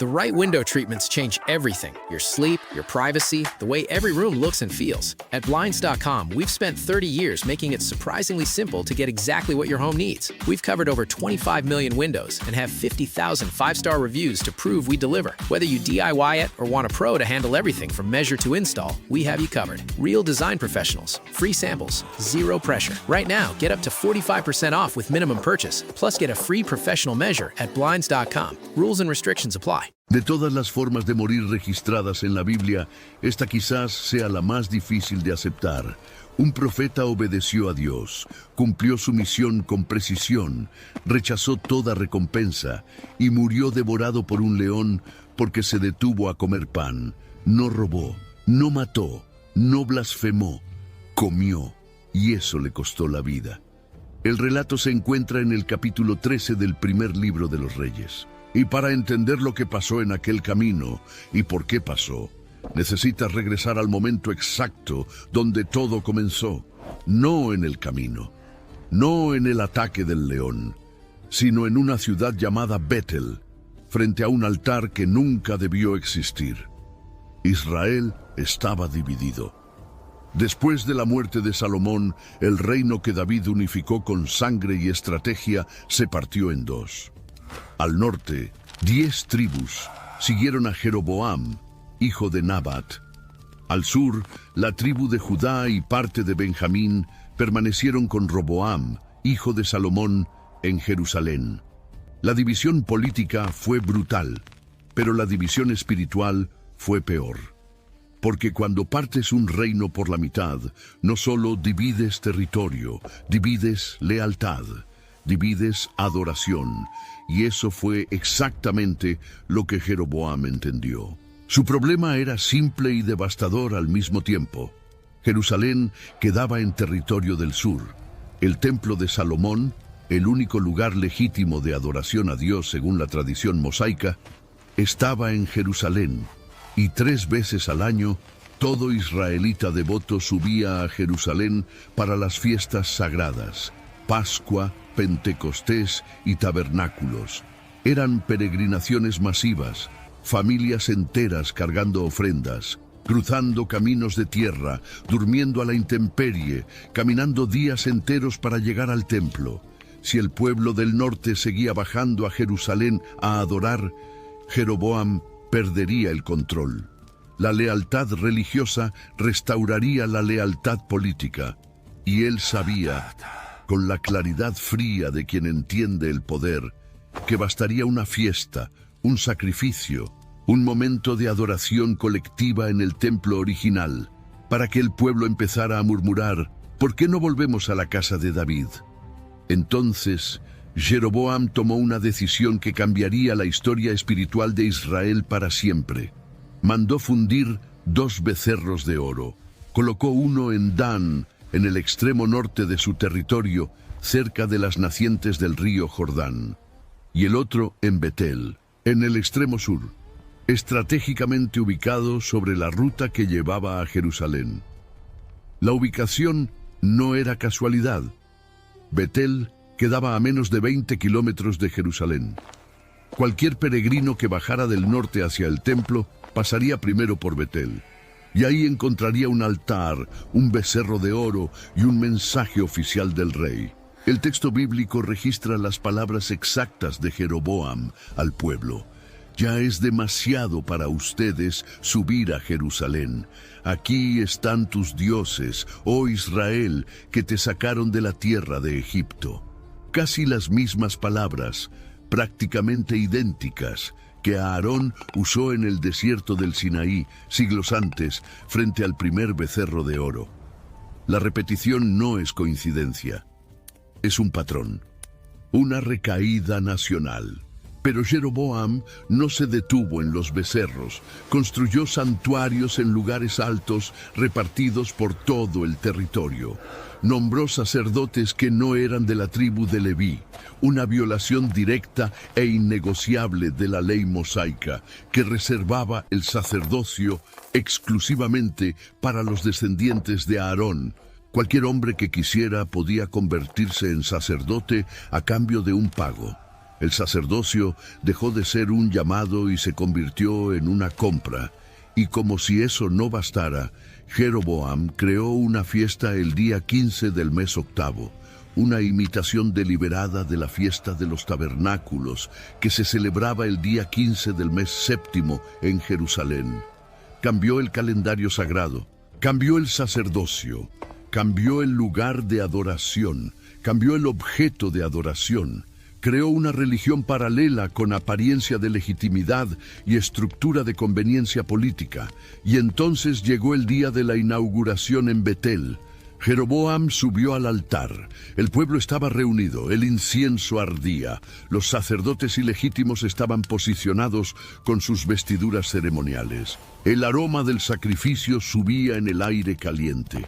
The right window treatments change everything: your sleep, your privacy, the way every room looks and feels. At Blinds.com, we've spent 30 years making it surprisingly simple to get exactly what your home needs. We've covered over 25 million windows and have 50,000 five-star reviews to prove we deliver. Whether you DIY it or want a pro to handle everything from measure to install, we have you covered. Real design professionals, free samples, zero pressure. Right now, get up to 45% off with minimum purchase, plus get a free professional measure at Blinds.com. Rules and restrictions apply. De todas las formas de morir registradas en la Biblia, esta quizás sea la más difícil de aceptar. Un profeta obedeció a Dios, cumplió su misión con precisión, rechazó toda recompensa y murió devorado por un león porque se detuvo a comer pan. No robó, no mató, no blasfemó, comió, y eso le costó la vida. El relato se encuentra en el capítulo 13 del primer libro de los Reyes. Y para entender lo que pasó en aquel camino y por qué pasó, necesitas regresar al momento exacto donde todo comenzó, no en el camino, no en el ataque del león, sino en una ciudad llamada Betel, frente a un altar que nunca debió existir. Israel estaba dividido. Después de la muerte de Salomón, el reino que David unificó con sangre y estrategia se partió en dos. Al norte, 10 tribus siguieron a Jeroboam, hijo de Nabat. Al sur, la tribu de Judá y parte de Benjamín permanecieron con Roboam, hijo de Salomón, en Jerusalén. La división política fue brutal, pero la división espiritual fue peor. Porque cuando partes un reino por la mitad, no solo divides territorio, divides lealtad, divides adoración, y eso fue exactamente lo que Jeroboam entendió. Su problema era simple y devastador al mismo tiempo. Jerusalén quedaba en territorio del sur. El templo de Salomón, el único lugar legítimo de adoración a Dios según la tradición mosaica, estaba en Jerusalén, y 3 veces al año todo israelita devoto subía a Jerusalén para las fiestas sagradas: Pascua, Pentecostés y tabernáculos. Eran peregrinaciones masivas, familias enteras cargando ofrendas, cruzando caminos de tierra, durmiendo a la intemperie, caminando días enteros para llegar al templo. Si el pueblo del norte seguía bajando a Jerusalén a adorar, Jeroboam perdería el control. La lealtad religiosa restauraría la lealtad política, y él sabía, con la claridad fría de quien entiende el poder, que bastaría una fiesta, un sacrificio, un momento de adoración colectiva en el templo original, para que el pueblo empezara a murmurar: ¿por qué no volvemos a la casa de David? Entonces, Jeroboam tomó una decisión que cambiaría la historia espiritual de Israel para siempre. Mandó fundir 2 becerros de oro. Colocó uno en Dan, en el extremo norte de su territorio, cerca de las nacientes del río Jordán, y el otro en Betel, en el extremo sur, estratégicamente ubicado sobre la ruta que llevaba a Jerusalén. La ubicación no era casualidad. Betel quedaba a menos de 20 kilómetros de Jerusalén. Cualquier peregrino que bajara del norte hacia el templo pasaría primero por Betel, y ahí encontraría un altar, un becerro de oro y un mensaje oficial del rey. El texto bíblico registra las palabras exactas de Jeroboam al pueblo: ya es demasiado para ustedes subir a Jerusalén. Aquí están tus dioses, oh Israel, que te sacaron de la tierra de Egipto. Casi las mismas palabras, prácticamente idénticas, que Aarón usó en el desierto del Sinaí siglos antes frente al primer becerro de oro. La repetición no es coincidencia, es un patrón, una recaída nacional. Pero Jeroboam no se detuvo en los becerros, construyó santuarios en lugares altos repartidos por todo el territorio. Nombró sacerdotes que no eran de la tribu de Leví, una violación directa e innegociable de la ley mosaica, que reservaba el sacerdocio exclusivamente para los descendientes de Aarón. Cualquier hombre que quisiera podía convertirse en sacerdote a cambio de un pago. El sacerdocio dejó de ser un llamado y se convirtió en una compra. Y como si eso no bastara, Jeroboam creó una fiesta el día 15 del mes octavo, una imitación deliberada de la fiesta de los tabernáculos que se celebraba el día 15 del mes séptimo en Jerusalén. Cambió el calendario sagrado, cambió el sacerdocio, cambió el lugar de adoración, cambió el objeto de adoración, creó una religión paralela con apariencia de legitimidad y estructura de conveniencia política, y entonces llegó el día de la inauguración en Betel. Jeroboam subió al altar, el pueblo estaba reunido, el incienso ardía, los sacerdotes ilegítimos estaban posicionados con sus vestiduras ceremoniales. El aroma del sacrificio subía en el aire caliente.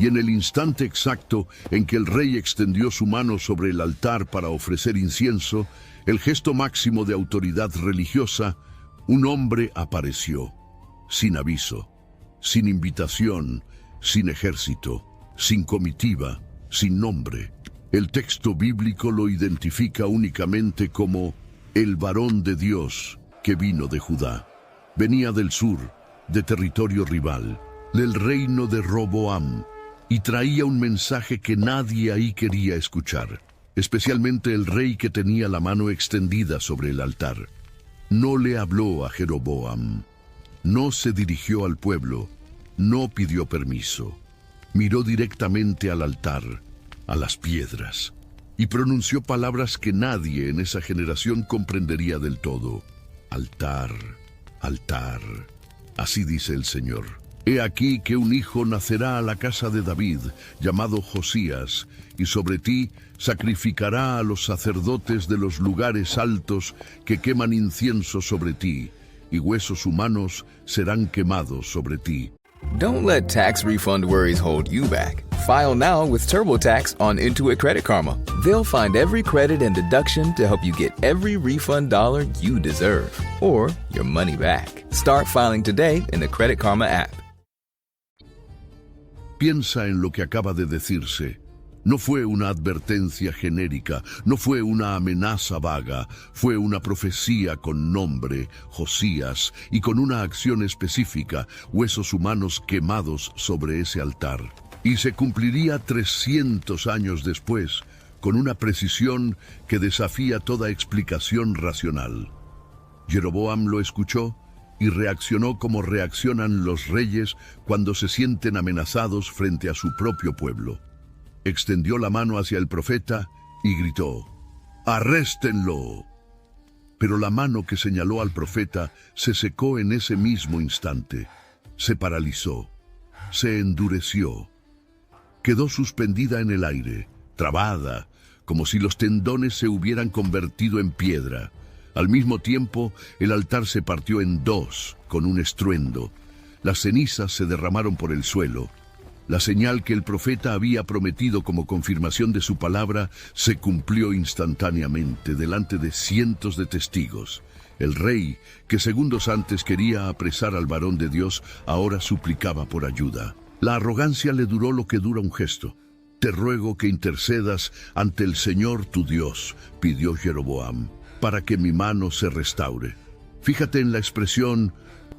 Y en el instante exacto en que el rey extendió su mano sobre el altar para ofrecer incienso, el gesto máximo de autoridad religiosa, un hombre apareció, sin aviso, sin invitación, sin ejército, sin comitiva, sin nombre. El texto bíblico lo identifica únicamente como el varón de Dios que vino de Judá. Venía del sur, de territorio rival, del reino de Roboam, y traía un mensaje que nadie ahí quería escuchar, especialmente el rey que tenía la mano extendida sobre el altar. No le habló a Jeroboam, no se dirigió al pueblo, no pidió permiso. Miró directamente al altar, a las piedras, y pronunció palabras que nadie en esa generación comprendería del todo. Altar, altar, así dice el Señor. He aquí que un hijo nacerá a la casa de David, llamado Josías, y sobre ti sacrificará a los sacerdotes de los lugares altos que queman incienso sobre ti, y huesos humanos serán quemados sobre ti. Don't let tax refund worries hold you back. File now with TurboTax on Intuit Credit Karma. They'll find every credit and deduction to help you get every refund dollar you deserve, or your money back. Start filing today in the Credit Karma app. Piensa en lo que acaba de decirse. No fue una advertencia genérica, no fue una amenaza vaga, fue una profecía con nombre, Josías, y con una acción específica, huesos humanos quemados sobre ese altar. Y se cumpliría 300 años después, con una precisión que desafía toda explicación racional. Jeroboam lo escuchó y reaccionó como reaccionan los reyes cuando se sienten amenazados frente a su propio pueblo. Extendió la mano hacia el profeta y gritó: ¡arréstenlo! Pero la mano que señaló al profeta se secó en ese mismo instante. Se paralizó, se endureció. Quedó suspendida en el aire, trabada, como si los tendones se hubieran convertido en piedra. Al mismo tiempo, el altar se partió en dos, con un estruendo. Las cenizas se derramaron por el suelo. La señal que el profeta había prometido como confirmación de su palabra se cumplió instantáneamente delante de cientos de testigos. El rey, que segundos antes quería apresar al varón de Dios, ahora suplicaba por ayuda. La arrogancia le duró lo que dura un gesto. Te ruego que intercedas ante el Señor tu Dios, pidió Jeroboam, para que mi mano se restaure. Fíjate en la expresión,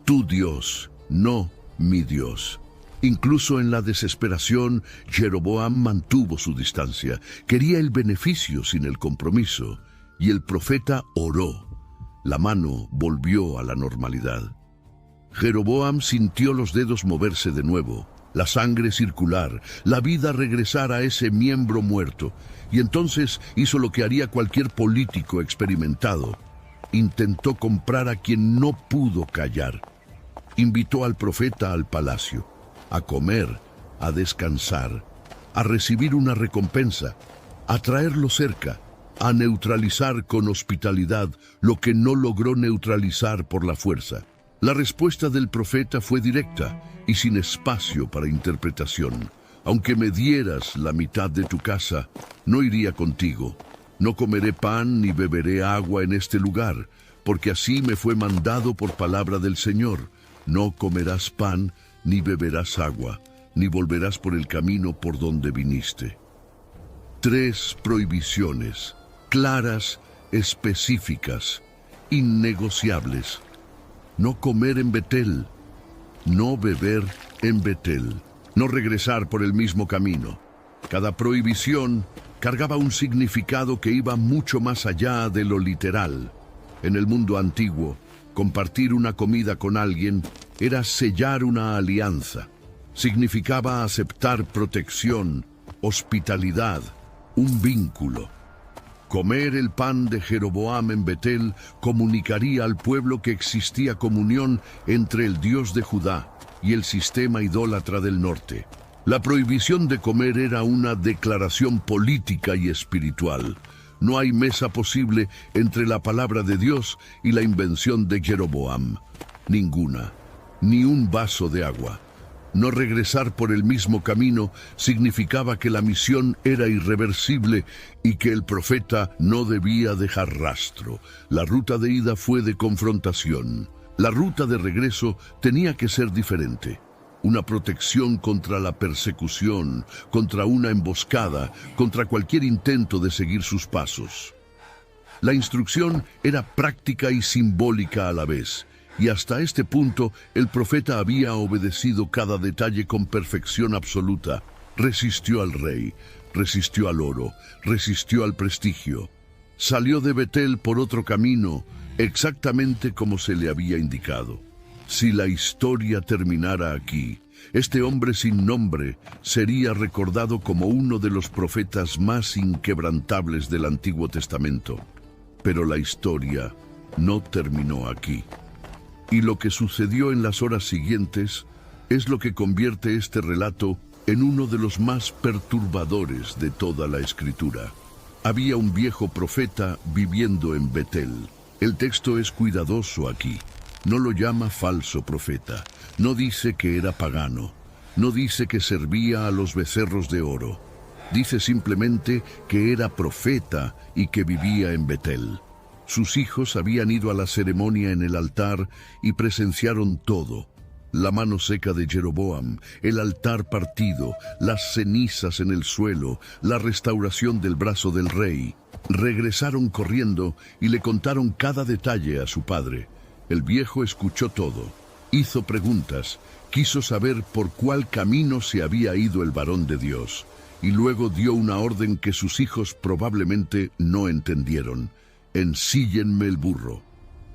tu Dios, no mi Dios. Incluso en la desesperación, Jeroboam mantuvo su distancia. Quería el beneficio sin el compromiso. Y el profeta oró. La mano volvió a la normalidad. Jeroboam sintió los dedos moverse de nuevo, la sangre circular, la vida regresar a ese miembro muerto. Y entonces hizo lo que haría cualquier político experimentado. Intentó comprar a quien no pudo callar. Invitó al profeta al palacio, a comer, a descansar, a recibir una recompensa, a traerlo cerca, a neutralizar con hospitalidad lo que no logró neutralizar por la fuerza. La respuesta del profeta fue directa y sin espacio para interpretación. Aunque me dieras la mitad de tu casa, no iría contigo. No comeré pan ni beberé agua en este lugar, porque así me fue mandado por palabra del Señor. No comerás pan ni beberás agua, ni volverás por el camino por donde viniste. 3 prohibiciones, claras específicas, innegociables. No comer en Betel, no beber en Betel, no regresar por el mismo camino. Cada prohibición cargaba un significado que iba mucho más allá de lo literal. En el mundo antiguo, compartir una comida con alguien era sellar una alianza. Significaba aceptar protección, hospitalidad, un vínculo. Comer el pan de Jeroboam en Betel comunicaría al pueblo que existía comunión entre el Dios de Judá y el sistema idólatra del norte. La prohibición de comer era una declaración política y espiritual. No hay mesa posible entre la palabra de Dios y la invención de Jeroboam. Ninguna, ni un vaso de agua. No regresar por el mismo camino significaba que la misión era irreversible y que el profeta no debía dejar rastro. La ruta de ida fue de confrontación. La ruta de regreso tenía que ser diferente. Una protección contra la persecución, contra una emboscada, contra cualquier intento de seguir sus pasos. La instrucción era práctica y simbólica a la vez. Y hasta este punto, el profeta había obedecido cada detalle con perfección absoluta. Resistió al rey, resistió al oro, resistió al prestigio. Salió de Betel por otro camino, exactamente como se le había indicado. Si la historia terminara aquí, este hombre sin nombre sería recordado como uno de los profetas más inquebrantables del Antiguo Testamento. Pero la historia no terminó aquí. Y lo que sucedió en las horas siguientes es lo que convierte este relato en uno de los más perturbadores de toda la Escritura. Había un viejo profeta viviendo en Betel. El texto es cuidadoso aquí. No lo llama falso profeta. No dice que era pagano. No dice que servía a los becerros de oro. Dice simplemente que era profeta y que vivía en Betel. Sus hijos habían ido a la ceremonia en el altar y presenciaron todo. La mano seca de Jeroboam, el altar partido, las cenizas en el suelo, la restauración del brazo del rey. Regresaron corriendo y le contaron cada detalle a su padre. El viejo escuchó todo, hizo preguntas, quiso saber por cuál camino se había ido el varón de Dios, y luego dio una orden que sus hijos probablemente no entendieron. Ensíllenme el burro.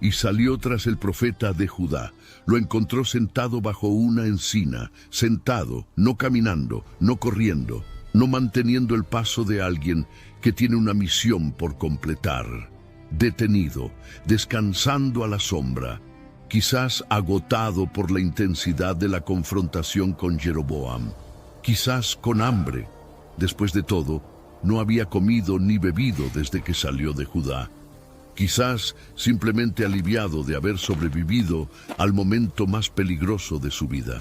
Y salió tras el profeta de Judá. Lo encontró sentado bajo una encina, sentado, no caminando, no corriendo, no manteniendo el paso de alguien que tiene una misión por completar. Detenido, descansando a la sombra, quizás agotado por la intensidad de la confrontación con Jeroboam, quizás con hambre. Después de todo, no había comido ni bebido desde que salió de Judá. Quizás simplemente aliviado de haber sobrevivido al momento más peligroso de su vida.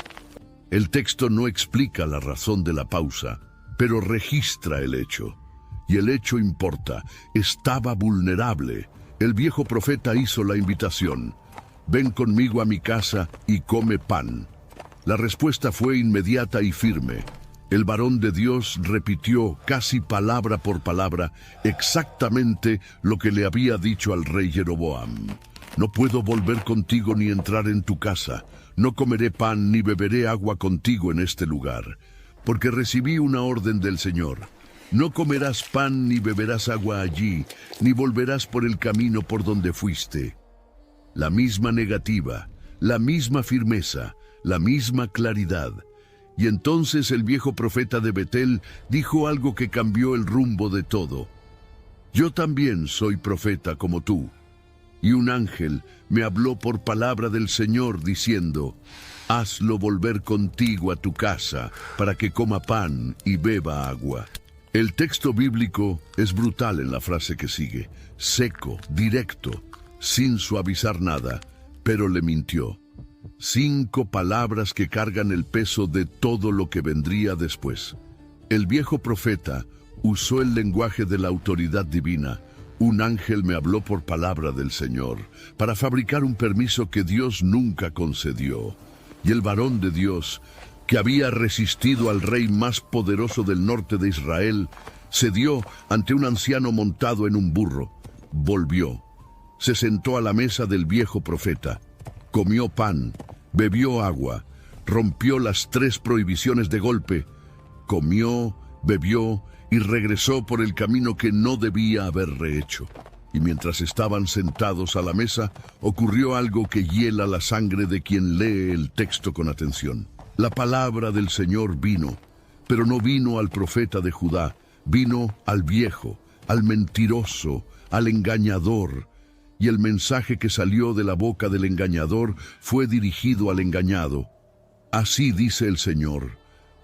El texto no explica la razón de la pausa, pero registra el hecho. Y el hecho importa, estaba vulnerable. El viejo profeta hizo la invitación: ven conmigo a mi casa y come pan. La respuesta fue inmediata y firme. El varón de Dios repitió casi palabra por palabra exactamente lo que le había dicho al rey Jeroboam. No puedo volver contigo ni entrar en tu casa. No comeré pan ni beberé agua contigo en este lugar, porque recibí una orden del Señor. No comerás pan ni beberás agua allí, ni volverás por el camino por donde fuiste. La misma negativa, la misma firmeza, la misma claridad. Y entonces el viejo profeta de Betel dijo algo que cambió el rumbo de todo. Yo también soy profeta como tú. Y un ángel me habló por palabra del Señor diciendo: hazlo volver contigo a tu casa para que coma pan y beba agua. El texto bíblico es brutal en la frase que sigue, seco, directo, sin suavizar nada, pero le mintió. 5 palabras que cargan el peso de todo lo que vendría después. El viejo profeta usó el lenguaje de la autoridad divina. Un ángel me habló por palabra del Señor, para fabricar un permiso que Dios nunca concedió. Y el varón de Dios, que había resistido al rey más poderoso del norte de Israel, cedió ante un anciano montado en un burro. volvió. Se sentó a la mesa del viejo profeta, comió pan, bebió agua, rompió las 3 prohibiciones de golpe, comió, bebió y regresó por el camino que no debía haber rehecho. Y mientras estaban sentados a la mesa, ocurrió algo que hiela la sangre de quien lee el texto con atención. La palabra del Señor vino, pero no vino al profeta de Judá, vino al viejo, al mentiroso, al engañador. Y el mensaje que salió de la boca del engañador fue dirigido al engañado. Así dice el Señor: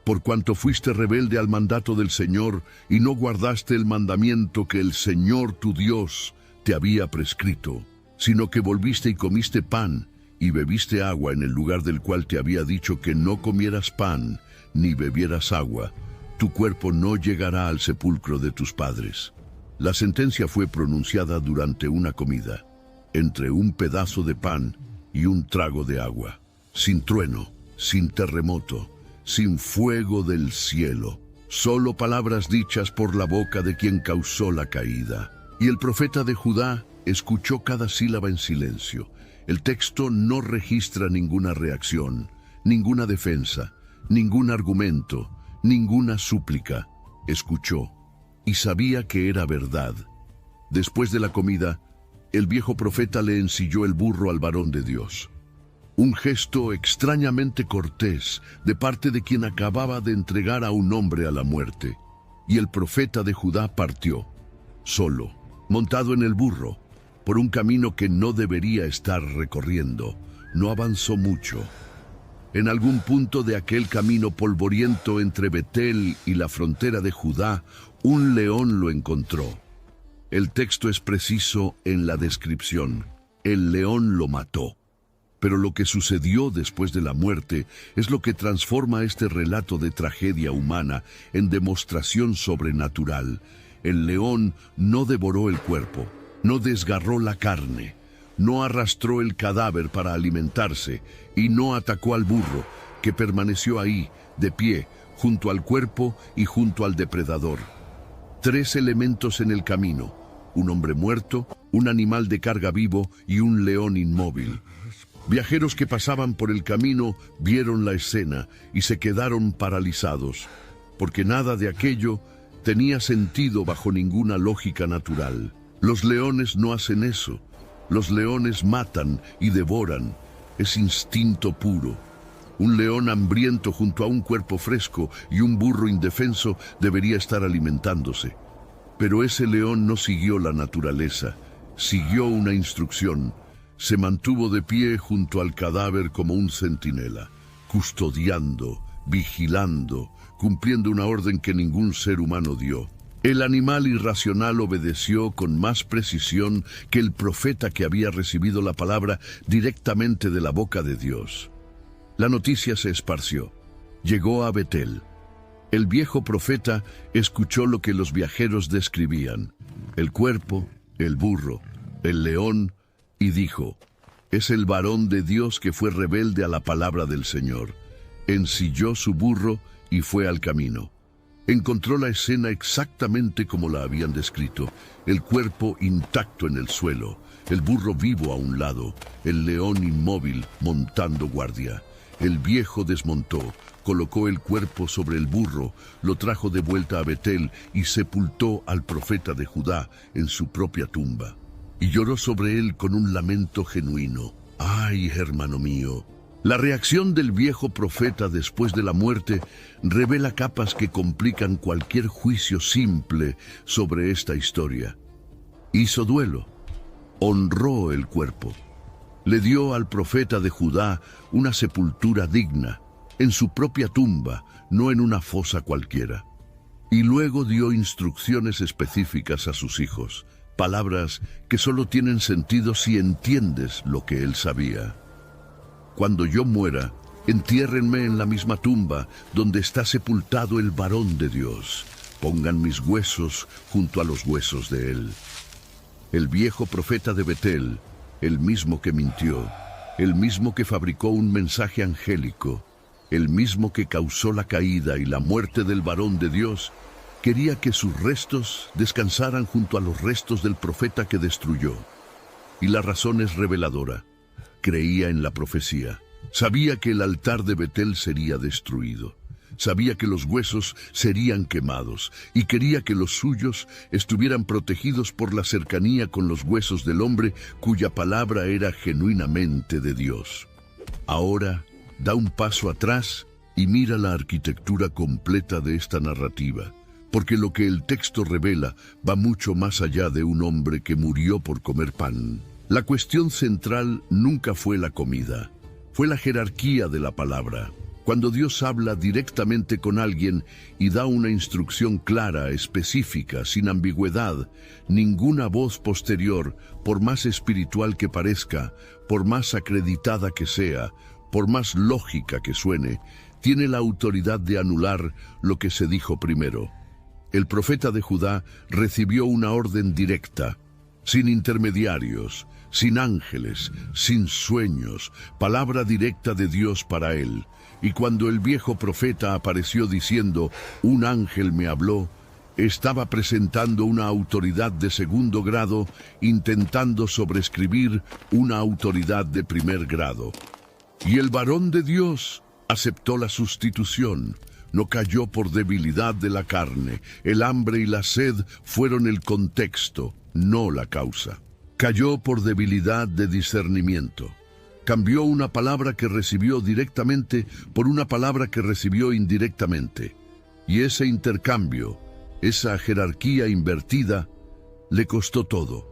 por cuanto fuiste rebelde al mandato del Señor y no guardaste el mandamiento que el Señor tu Dios te había prescrito, sino que volviste y comiste pan y bebiste agua en el lugar del cual te había dicho que no comieras pan ni bebieras agua, tu cuerpo no llegará al sepulcro de tus padres. La sentencia fue pronunciada durante una comida, entre un pedazo de pan y un trago de agua, sin trueno, sin terremoto, sin fuego del cielo, solo palabras dichas por la boca de quien causó la caída. Y el profeta de Judá escuchó cada sílaba en silencio. El texto no registra ninguna reacción, ninguna defensa, ningún argumento, ninguna súplica. Escuchó y sabía que era verdad. Después de la comida, el viejo profeta le ensilló el burro al varón de Dios. Un gesto extrañamente cortés de parte de quien acababa de entregar a un hombre a la muerte. Y el profeta de Judá partió, solo, montado en el burro, por un camino que no debería estar recorriendo. No avanzó mucho. En algún punto de aquel camino polvoriento entre Betel y la frontera de Judá, un león lo encontró. El texto es preciso en la descripción. El león lo mató. Pero lo que sucedió después de la muerte es lo que transforma este relato de tragedia humana en demostración sobrenatural. El león no devoró el cuerpo, no desgarró la carne, no arrastró el cadáver para alimentarse y no atacó al burro, que permaneció ahí, de pie, junto al cuerpo y junto al depredador. 3 elementos en el camino: un hombre muerto, un animal de carga vivo y un león inmóvil. Viajeros que pasaban por el camino vieron la escena y se quedaron paralizados, porque nada de aquello tenía sentido bajo ninguna lógica natural. Los leones no hacen eso. Los leones matan y devoran. Es instinto puro. Un león hambriento junto a un cuerpo fresco y un burro indefenso debería estar alimentándose. Pero ese león no siguió la naturaleza, siguió una instrucción. Se mantuvo de pie junto al cadáver como un centinela, custodiando, vigilando, cumpliendo una orden que ningún ser humano dio. El animal irracional obedeció con más precisión que el profeta que había recibido la palabra directamente de la boca de Dios. La noticia se esparció. Llegó a Betel. El viejo profeta escuchó lo que los viajeros describían: el cuerpo, el burro, el león, y dijo: es el varón de Dios que fue rebelde a la palabra del Señor. Ensilló su burro y fue al camino. Encontró la escena exactamente como la habían descrito: el cuerpo intacto en el suelo, el burro vivo a un lado, el león inmóvil montando guardia. El viejo desmontó, colocó el cuerpo sobre el burro, lo trajo de vuelta a Betel y sepultó al profeta de Judá en su propia tumba. Y lloró sobre él con un lamento genuino. ¡Ay, hermano mío! La reacción del viejo profeta después de la muerte revela capas que complican cualquier juicio simple sobre esta historia. Hizo duelo, honró el cuerpo, le dio al profeta de Judá una sepultura digna, en su propia tumba, no en una fosa cualquiera. Y luego dio instrucciones específicas a sus hijos, palabras que solo tienen sentido si entiendes lo que él sabía. Cuando yo muera, entiérrenme en la misma tumba donde está sepultado el varón de Dios. Pongan mis huesos junto a los huesos de él. El viejo profeta de Betel, el mismo que mintió, el mismo que fabricó un mensaje angélico, el mismo que causó la caída y la muerte del varón de Dios, Quería que sus restos descansaran junto a los restos del profeta que destruyó. Y la razón es reveladora. Creía en la profecía. Sabía que el altar de Betel sería destruido. Sabía que los huesos serían quemados y quería que los suyos estuvieran protegidos por la cercanía con los huesos del hombre cuya palabra era genuinamente de Dios. Ahora da un paso atrás y mira la arquitectura completa de esta narrativa, porque lo que el texto revela va mucho más allá de un hombre que murió por comer pan. La cuestión central nunca fue la comida, fue la jerarquía de la palabra. Cuando Dios habla directamente con alguien y da una instrucción clara, específica, sin ambigüedad, ninguna voz posterior, por más espiritual que parezca, por más acreditada que sea, por más lógica que suene, tiene la autoridad de anular lo que se dijo primero. El profeta de Judá recibió una orden directa, sin intermediarios, sin ángeles, sin sueños, palabra directa de Dios para él. Y cuando el viejo profeta apareció diciendo, un ángel me habló, estaba presentando una autoridad de segundo grado, intentando sobreescribir una autoridad de primer grado. Y el varón de Dios aceptó la sustitución. No cayó por debilidad de la carne. El hambre y la sed fueron el contexto, no la causa. Cayó por debilidad de discernimiento. Cambió una palabra que recibió directamente por una palabra que recibió indirectamente. Y ese intercambio, esa jerarquía invertida, le costó todo.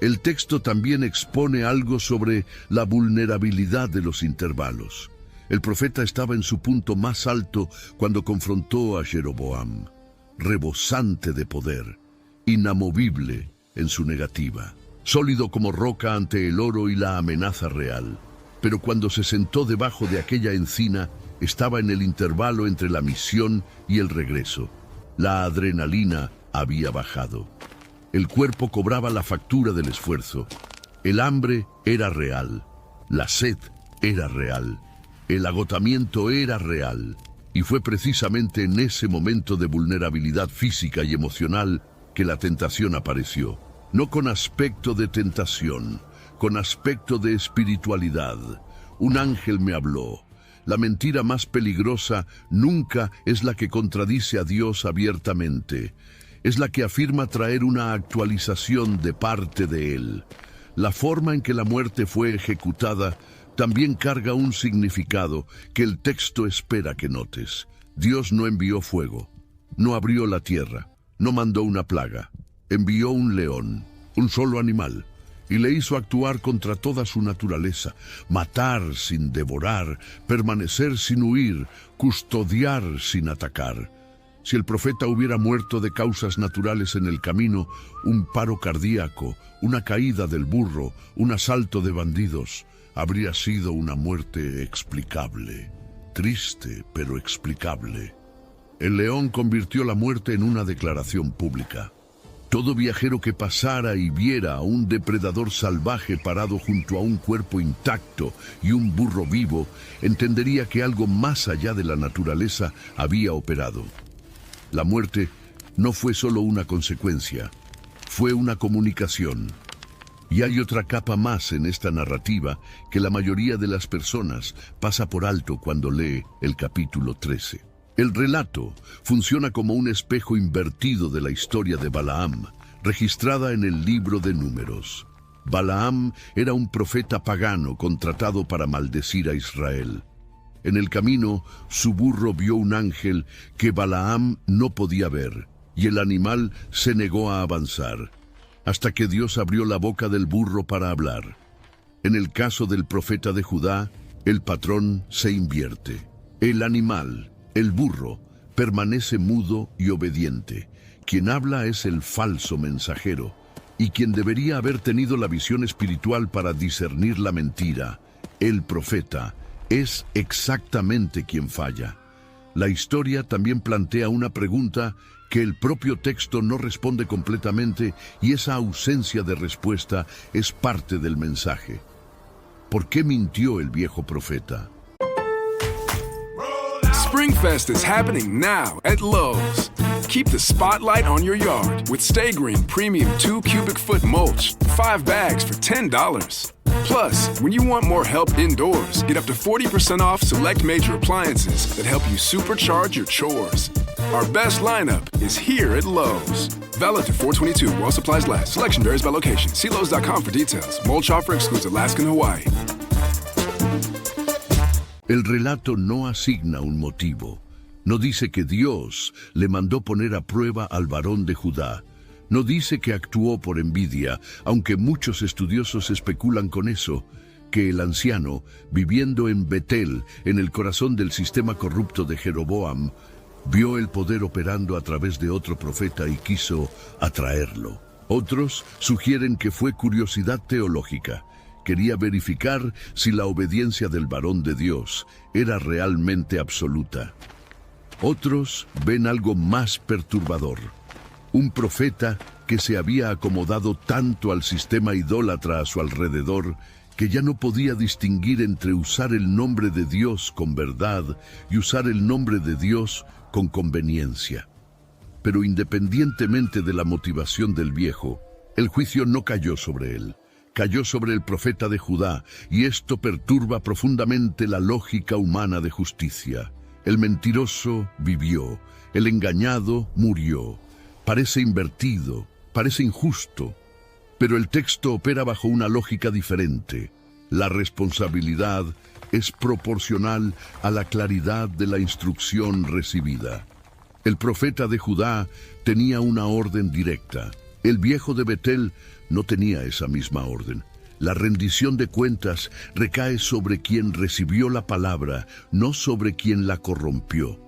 El texto también expone algo sobre la vulnerabilidad de los intervalos. El profeta estaba en su punto más alto cuando confrontó a Jeroboam, rebosante de poder, inamovible en su negativa, sólido como roca ante el oro y la amenaza real. Pero cuando se sentó debajo de aquella encina, estaba en el intervalo entre la misión y el regreso. La adrenalina había bajado. El cuerpo cobraba la factura del esfuerzo. El hambre era real. La sed era real. El agotamiento era real. Y fue precisamente en ese momento de vulnerabilidad física y emocional que la tentación apareció. No con aspecto de tentación, con aspecto de espiritualidad. Un ángel me habló. La mentira más peligrosa nunca es la que contradice a Dios abiertamente. Es la que afirma traer una actualización de parte de Él. La forma en que la muerte fue ejecutada también carga un significado que el texto espera que notes. Dios no envió fuego, no abrió la tierra, no mandó una plaga. Envió un león, un solo animal, y le hizo actuar contra toda su naturaleza, matar sin devorar, permanecer sin huir, custodiar sin atacar. Si el profeta hubiera muerto de causas naturales en el camino, un paro cardíaco, una caída del burro, un asalto de bandidos, habría sido una muerte explicable, triste pero explicable. El león convirtió la muerte en una declaración pública. Todo viajero que pasara y viera a un depredador salvaje parado junto a un cuerpo intacto y un burro vivo, entendería que algo más allá de la naturaleza había operado. La muerte no fue solo una consecuencia, fue una comunicación. Y hay otra capa más en esta narrativa que la mayoría de las personas pasa por alto cuando lee el capítulo 13. El relato funciona como un espejo invertido de la historia de Balaam, registrada en el libro de Números. Balaam era un profeta pagano contratado para maldecir a Israel. En el camino, su burro vio un ángel que Balaam no podía ver, y el animal se negó a avanzar, hasta que Dios abrió la boca del burro para hablar. En el caso del profeta de Judá, el patrón se invierte. El animal, el burro, permanece mudo y obediente. Quien habla es el falso mensajero, y quien debería haber tenido la visión espiritual para discernir la mentira, el profeta, es exactamente quien falla. La historia también plantea una pregunta que el propio texto no responde completamente, y esa ausencia de respuesta es parte del mensaje. ¿Por qué mintió el viejo profeta? SpringFest is happening now at Lowe's. Keep the spotlight on your yard with Stay Green Premium 2 cubic foot mulch. 5 bags for $10. Plus, when you want more help indoors, get up to 40% off select major appliances that help you supercharge your chores. Our best lineup is here at Lowe's. Valid to 4/22 while supplies last. Selection varies by location. See Lowe's.com for details. Mulch offer excludes Alaska and Hawaii. El relato no asigna un motivo. No dice que Dios le mandó poner a prueba al varón de Judá. No dice que actuó por envidia, aunque muchos estudiosos especulan con eso, que el anciano, viviendo en Betel, en el corazón del sistema corrupto de Jeroboam, vio el poder operando a través de otro profeta y quiso atraerlo. Otros sugieren que fue curiosidad teológica. Quería verificar si la obediencia del varón de Dios era realmente absoluta. Otros ven algo más perturbador. Un profeta que se había acomodado tanto al sistema idólatra a su alrededor que ya no podía distinguir entre usar el nombre de Dios con verdad y usar el nombre de Dios con conveniencia. Pero independientemente de la motivación del viejo, el juicio no cayó sobre él. Cayó sobre el profeta de Judá, y esto perturba profundamente la lógica humana de justicia. El mentiroso vivió, el engañado murió. Parece invertido, parece injusto, pero el texto opera bajo una lógica diferente. La responsabilidad es proporcional a la claridad de la instrucción recibida. El profeta de Judá tenía una orden directa. El viejo de Betel no tenía esa misma orden. La rendición de cuentas recae sobre quien recibió la palabra, no sobre quien la corrompió.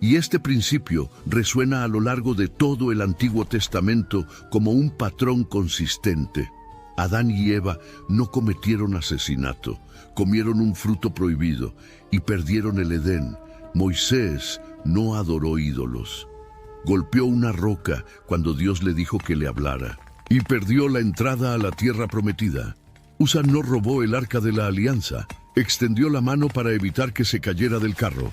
Y este principio resuena a lo largo de todo el Antiguo Testamento como un patrón consistente. Adán y Eva no cometieron asesinato, comieron un fruto prohibido y perdieron el Edén. Moisés no adoró ídolos. Golpeó una roca cuando Dios le dijo que le hablara y perdió la entrada a la tierra prometida. Usa no robó el arca de la alianza, extendió la mano para evitar que se cayera del carro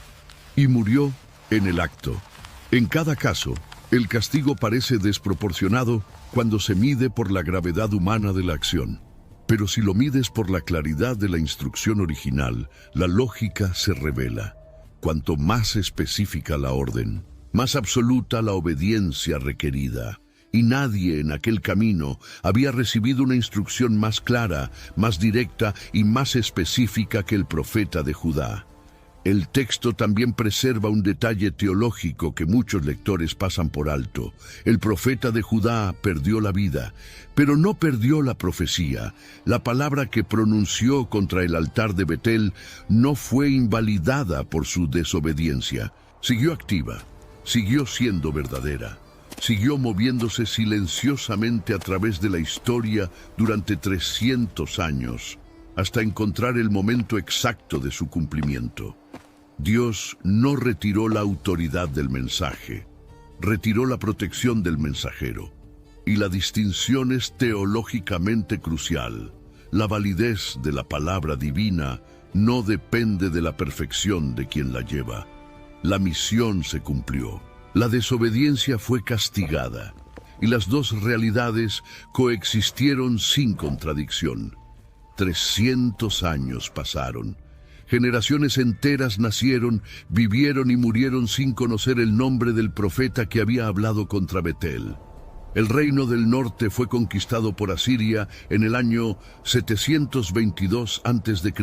y murió en el acto. En cada caso, el castigo parece desproporcionado cuando se mide por la gravedad humana de la acción. Pero si lo mides por la claridad de la instrucción original, la lógica se revela. Cuanto más específica la orden, más absoluta la obediencia requerida. Y nadie en aquel camino había recibido una instrucción más clara, más directa y más específica que el profeta de Judá. El texto también preserva un detalle teológico que muchos lectores pasan por alto. El profeta de Judá perdió la vida, pero no perdió la profecía. La palabra que pronunció contra el altar de Betel no fue invalidada por su desobediencia. Siguió activa, siguió siendo verdadera. Siguió moviéndose silenciosamente a través de la historia durante 300 años, hasta encontrar el momento exacto de su cumplimiento. Dios no retiró la autoridad del mensaje, retiró la protección del mensajero. Y la distinción es teológicamente crucial. La validez de la palabra divina no depende de la perfección de quien la lleva. La misión se cumplió. La desobediencia fue castigada, y las dos realidades coexistieron sin contradicción. 300 años pasaron. Generaciones enteras nacieron, vivieron y murieron sin conocer el nombre del profeta que había hablado contra Betel. El reino del norte fue conquistado por Asiria en el año 722 a.C.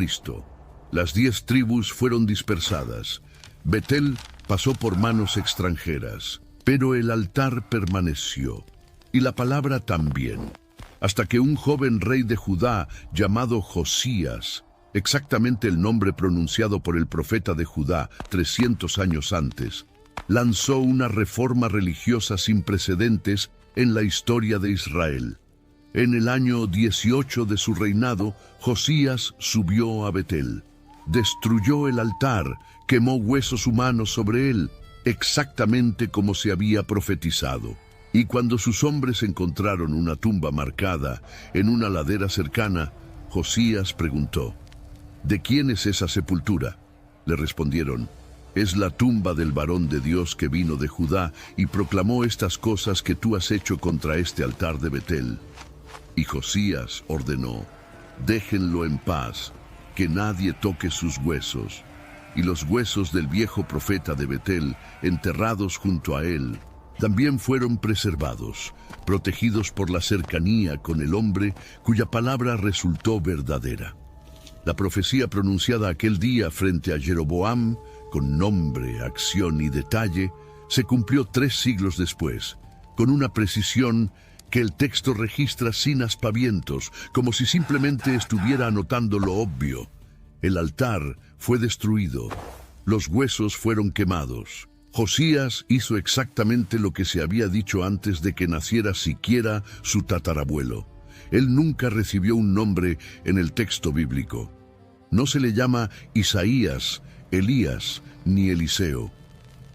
Las 10 tribus fueron dispersadas. Betel pasó por manos extranjeras, pero el altar permaneció, y la palabra también, hasta que un joven rey de Judá llamado Josías, exactamente el nombre pronunciado por el profeta de Judá 300 años antes, lanzó una reforma religiosa sin precedentes en la historia de Israel. En el año 18 de su reinado, Josías subió a Betel, destruyó el altar, quemó huesos humanos sobre él, exactamente como se había profetizado. Y cuando sus hombres encontraron una tumba marcada en una ladera cercana, Josías preguntó: ¿De quién es esa sepultura? Le respondieron: Es la tumba del varón de Dios que vino de Judá y proclamó estas cosas que tú has hecho contra este altar de Betel. Y Josías ordenó: déjenlo en paz, que nadie toque sus huesos. Y los huesos del viejo profeta de Betel, enterrados junto a él, también fueron preservados, protegidos por la cercanía con el hombre cuya palabra resultó verdadera. La profecía pronunciada aquel día frente a Jeroboam, con nombre, acción y detalle, se cumplió 3 siglos después, con una precisión que el texto registra sin aspavientos, como si simplemente estuviera anotando lo obvio. El altar fue destruido, los huesos fueron quemados. Josías hizo exactamente lo que se había dicho antes de que naciera siquiera su tatarabuelo. Él nunca recibió un nombre en el texto bíblico. No se le llama Isaías, Elías ni Eliseo.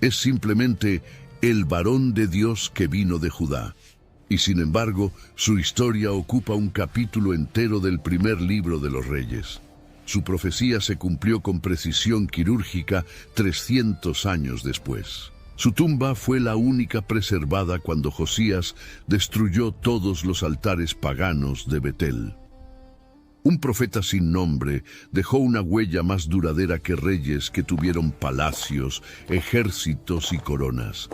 Es simplemente el varón de Dios que vino de Judá. Y sin embargo, su historia ocupa un capítulo entero del primer libro de los Reyes. Su profecía se cumplió con precisión quirúrgica 300 años después. Su tumba fue la única preservada cuando Josías destruyó todos los altares paganos de Betel. Un profeta sin nombre dejó una huella más duradera que reyes que tuvieron palacios, ejércitos y coronas.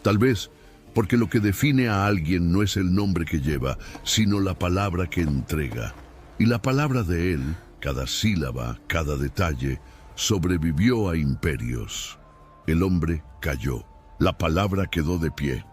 Tal vez porque lo que define a alguien no es el nombre que lleva, sino la palabra que entrega. Y la palabra de él, cada sílaba, cada detalle, sobrevivió a imperios. El hombre cayó, la palabra quedó de pie.